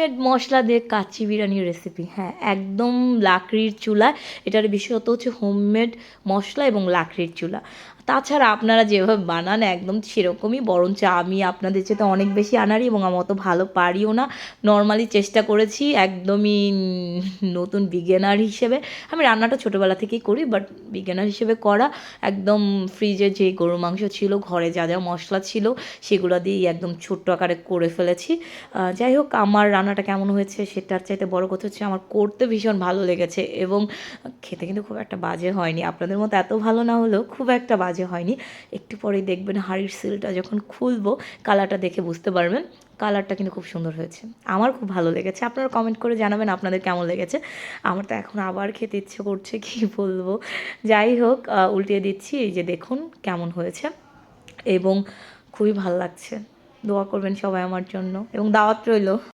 Homemade মশলা দিয়ে কাচ্চি বিরিয়ানির recipe. হ্যাঁ, একদম লাকড়ির চুলায়। এটার বিশেষত হচ্ছে হোমমেড মশলা এবং লাকড়ির চুলা। তাছাড়া আপনারা যেভাবে বানান একদম সেরকমই, বরঞ্চ আমি আপনাদের চেয়ে অনেক বেশি আনাড়ি এবং আমি অত ভালো পারিও না। নর্মালি চেষ্টা করেছি, একদমই নতুন বিগিনার হিসেবে। আমি রান্নাটা ছোটোবেলা থেকেই করি, বাট বিগিনার হিসেবে করা। একদম ফ্রিজে যে গরুর মাংস ছিল, ঘরে যা যা মশলা ছিল সেগুলো দিয়েই একদম ছোট্ট আকারে করে ফেলেছি। যাই হোক, আমার রান্নাটা কেমন হয়েছে সেটার চাইতে বড় কথা হচ্ছে আমার করতে ভীষণ ভালো লেগেছে, এবং খেতে কিন্তু খুব একটা বাজে হয়নি। আপনাদের মতো এত ভালো না হলেও খুব একটা বাজে হয়নি। একটু পরেই দেখবেন হাঁড়ির সিলটা যখন খুলবো, কালারটা দেখে বুঝতে পারবেন। কালারটা কিন্তু খুব সুন্দর হয়েছে, আমার খুব ভালো লেগেছে। আপনারা কমেন্ট করে জানাবেন আপনাদের কেমন লেগেছে। আমার তো এখন আবার খেতে ইচ্ছে করছে, কী বলবো। যাই হোক, উল্টিয়ে দিচ্ছি, এই যে দেখুন কেমন হয়েছে, এবং খুবই ভালো লাগছে। দোয়া করবেন সবাই আমার জন্য, এবং দাওয়াত রইল।